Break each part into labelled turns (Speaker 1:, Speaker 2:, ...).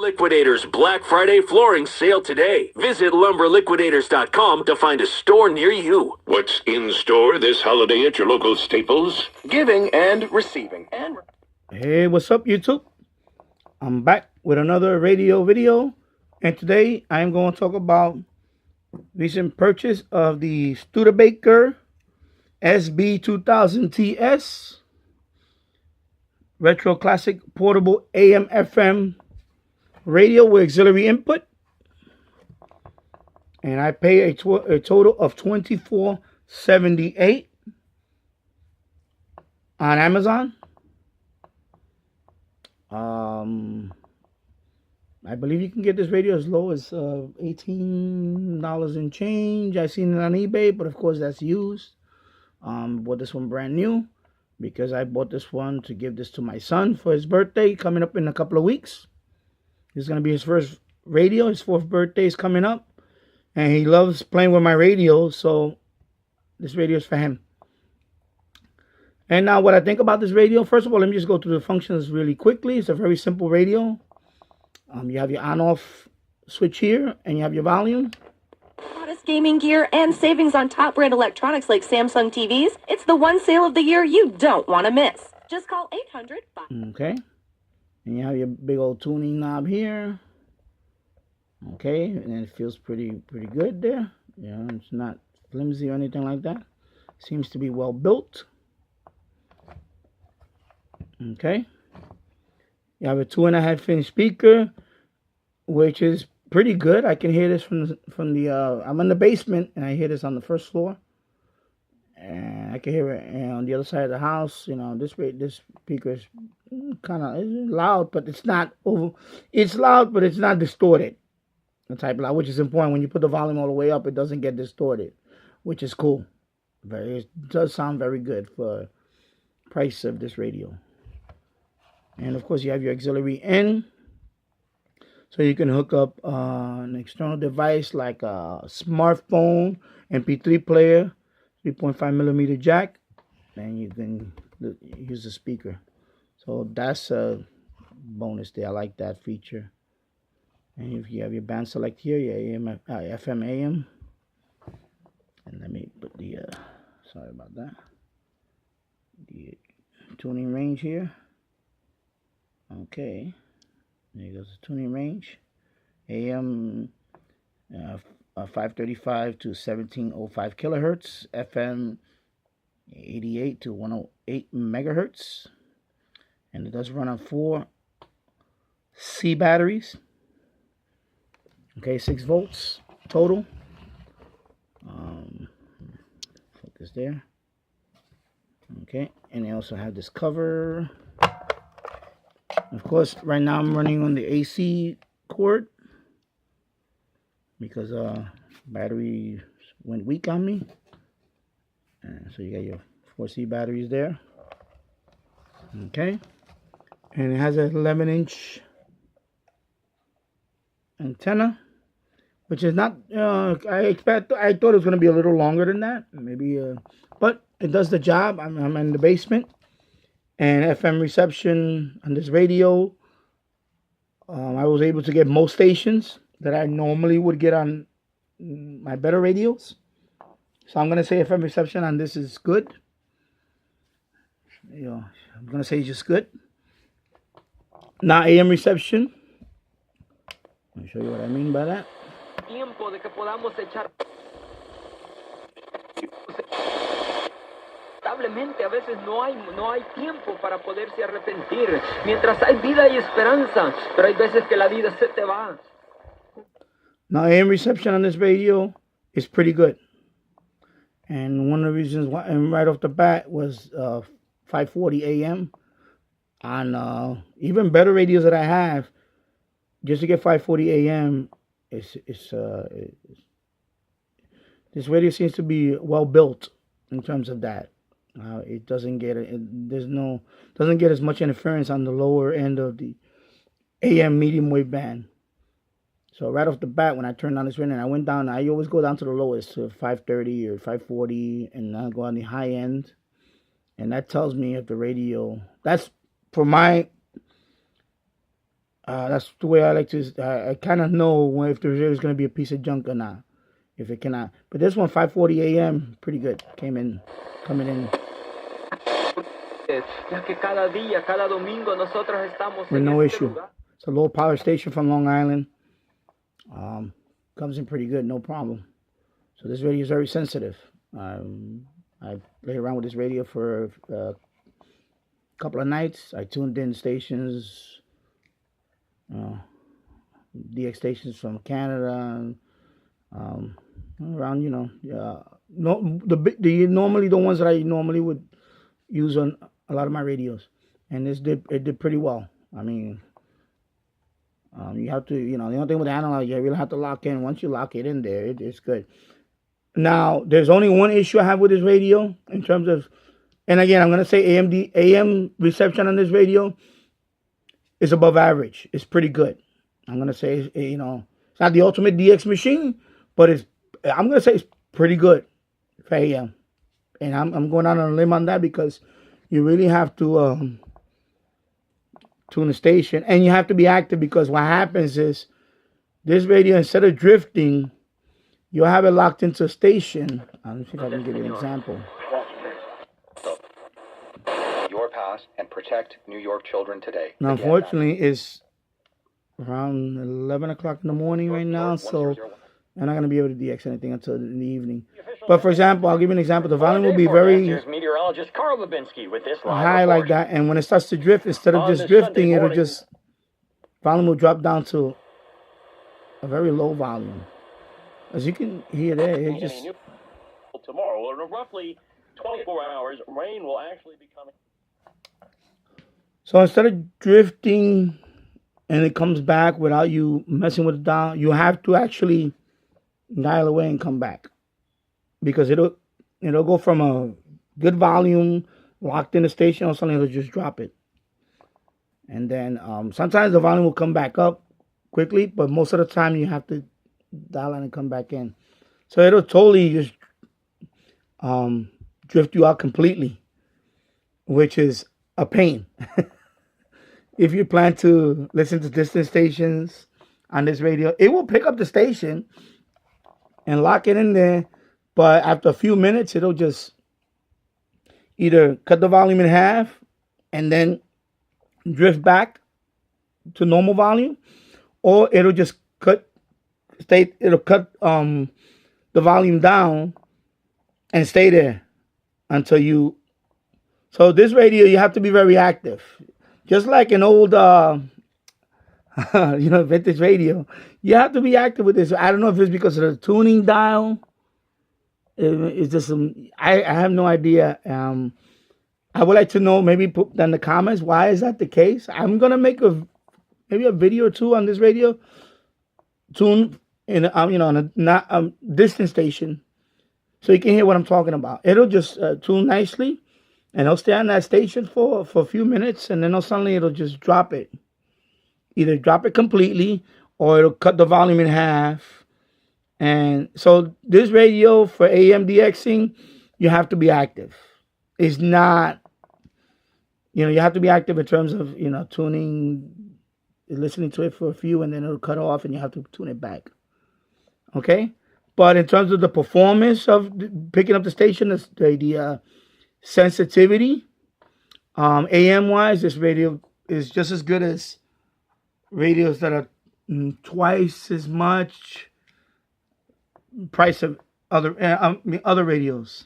Speaker 1: Liquidators Black Friday flooring sale today. Visit lumberliquidators.com to find a store near you.
Speaker 2: What's in store this holiday at your local Staples?
Speaker 3: Giving and receiving.
Speaker 4: Hey, what's up, YouTube? I'm back with another radio video, and today I'm going to talk about recent purchase of the Studebaker SB2000TS retro classic portable AM/FM radio with auxiliary input, and I pay a total of $24.78 on Amazon. I believe you can get this radio as low as $18 and change. I've seen it on eBay, but of course that's used. Bought this one brand new because I bought this one to give this to my son for his birthday coming up in a couple of weeks. This is going to be his first radio. His 4th birthday is coming up, and he loves playing with my radio, so this radio is for him. And now what I think about this radio, first of all, let me just go through the functions really quickly. It's a very simple radio. You have your on-off switch here, and you have your volume.
Speaker 5: Hottest gaming gear and savings on top brand electronics like Samsung TVs. It's the one sale of the year you don't want to miss. Just call 800.
Speaker 4: Okay. And you have your big old tuning knob here. Okay, and it feels pretty good there. Yeah, it's not flimsy or anything like that. Seems to be well built. Okay. You have a 2.5-inch speaker, which is pretty good. I can hear this from the I'm in the basement, and I hear this on the first floor, and I can hear it on the other side of the house. You know, this speaker is kind of loud, but it's not over. It's loud, but it's not distorted. The type of loud, which is important. When you put the volume all the way up, it doesn't get distorted, which is cool. It does sound very good for price of this radio. And of course, you have your auxiliary in, so you can hook up an external device like a smartphone, MP3 player, 3.5mm jack, and you can use the speaker. So that's a bonus there. I like that feature. And if you have your band select here, your AM, FM, AM, and let me put the sorry about that, the tuning range here. Okay, there goes the tuning range. AM 535 to 1705 kilohertz, FM 88 to 108 megahertz, and it does run on 4 C batteries. Okay, 6 volts total. Focus there. Okay, and they also have this cover. Of course, right now I'm running on the AC cord because battery went weak on me. And so you got your 4C batteries there. Okay, and it has an 11-inch antenna, which is not. I thought it was going to be a little longer than that, maybe. But it does the job. I'm in the basement. And FM reception on this radio, I was able to get most stations that I normally would get on my better radios. So I'm going to say FM reception on this is good. You know, I'm going to say just good. Now AM reception. Let me show you what I mean by that.
Speaker 6: Lamentablemente a veces no hay tiempo para poderse arrepentir. Mientras hay vida y esperanza, pero hay veces que la vida se te va.
Speaker 4: Now AM reception on this radio is pretty good. And one of the reasons why, and right off the bat, was 540 AM. On even better radios that I have, just to get 540 AM, this radio seems to be well built in terms of that. It doesn't get doesn't get as much interference on the lower end of the AM medium wave band. So right off the bat, when I turned on this radio, and I went down, I always go down to the lowest, to 530 or 540, and I go on the high end, and that tells me if the radio. That's for my That's the way I like to. I kind of know if there's going to be a piece of junk or not. If it cannot. But this one, 5:40 a.m., pretty good. Coming in.
Speaker 6: Ya que cada día, cada domingo nosotros estamos
Speaker 4: With
Speaker 6: en
Speaker 4: no
Speaker 6: este
Speaker 4: issue.
Speaker 6: lugar.
Speaker 4: It's a low power station from Long Island. Comes in pretty good, no problem. So this radio is very sensitive. I played around with this radio for a couple of nights. I tuned in stations, DX stations from Canada, around, normally the ones that I normally would use on a lot of my radios, and it did pretty well. I mean, you have to, the only thing with the analog, you really have to lock in. Once you lock it in there, it's good. Now, there's only one issue I have with this radio in terms of, and again, I'm going to say AM reception on this radio is above average. It's pretty good. I'm going to say, it's not the ultimate DX machine, but I'm going to say it's pretty good for AM. And I'm going out on a limb on that because you really have to tune the station. And you have to be active because what happens is this radio, instead of drifting, you'll have it locked into a station. Let me see if I can give you an example.
Speaker 3: Your pass and protect New York children today.
Speaker 4: Now, unfortunately, it's around 11 o'clock in the morning right now, so I'm not going to be able to DX anything until in the evening. But for example, I'll give you an example. The volume will be very
Speaker 7: meteorologist Carl Babinski with this
Speaker 4: high like that, and when it starts to drift, instead of just drifting, it'll just volume will drop down to a very low volume. As you can hear there, it just
Speaker 7: tomorrow in roughly 24 hours, rain will actually be coming.
Speaker 4: So instead of drifting and it comes back without you messing with it down, you have to actually dial away and come back, because it'll go from a good volume locked in the station, or something, it'll just drop it. And then sometimes the volume will come back up quickly, but most of the time you have to dial in and come back in. So it'll totally just drift you out completely, which is a pain. If you plan to listen to distant stations on this radio, it will pick up the station and lock it in there. But after a few minutes, it'll just either cut the volume in half and then drift back to normal volume, or it'll just cut the volume down and stay there until you. So this radio, you have to be very active. Just like an old, vintage radio, you have to be active with this. I don't know if it's because of the tuning dial. It's just I have no idea. I would like to know, maybe put down in the comments, why is that the case? I'm gonna make maybe a video or two on this radio, tune in on a not distant station, so you can hear what I'm talking about. It'll just tune nicely. And it'll stay on that station for a few minutes, and then suddenly it'll just drop it. Either drop it completely, or it'll cut the volume in half. And so this radio for AM DXing, you have to be active. It's not, you have to be active in terms of, tuning, listening to it for a few, and then it'll cut off, and you have to tune it back. Okay? But in terms of the performance of picking up the station, the sensitivity, AM wise, this radio is just as good as radios that are twice as much price of other radios.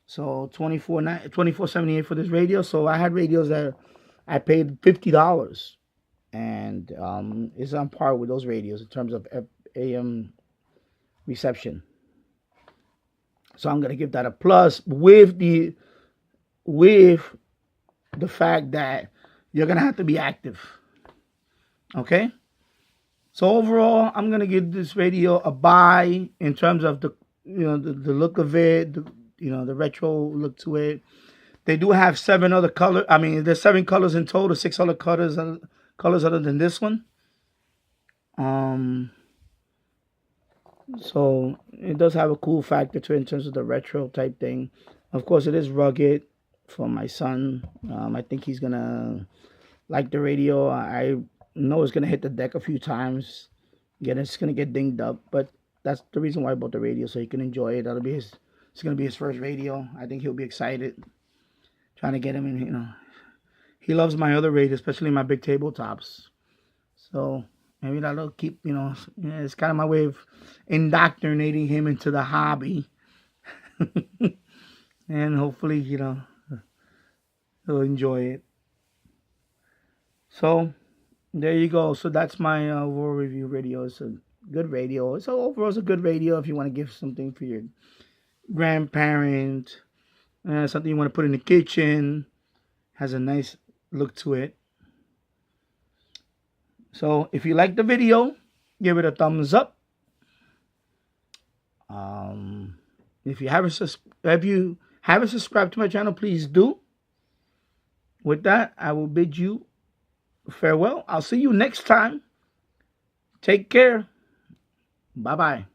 Speaker 4: So $24.78 for this radio. So I had radios that I paid $50, and it's on par with those radios in terms of AM reception. So I'm gonna give that a plus with the fact that you're gonna have to be active. Okay. So overall, I'm gonna give this radio a buy in terms of the look of it, the retro look to it. They do have 7 other colors. I mean, there's 7 colors in total, 6 other colors other than this one. So it does have a cool factor to it in terms of the retro type thing. Of course, it is rugged for my son. I think he's gonna like the radio. I know it's gonna hit the deck a few times. Again, it's gonna get dinged up, but that's the reason why I bought the radio, so he can enjoy it. It's gonna be his first radio. I think he'll be excited. Trying to get him in, He loves my other radio, especially my big tabletops. So maybe that'll keep, it's kind of my way of indoctrinating him into the hobby. And hopefully, he'll enjoy it. So there you go. So that's my overall review radio. It's a good radio. So overall, it's a good radio if you want to give something for your grandparent, something you want to put in the kitchen. Has a nice look to it. So if you like the video, give it a thumbs up. If you haven't subscribed to my channel, please do. With that, I will bid you farewell. I'll see you next time. Take care. Bye-bye.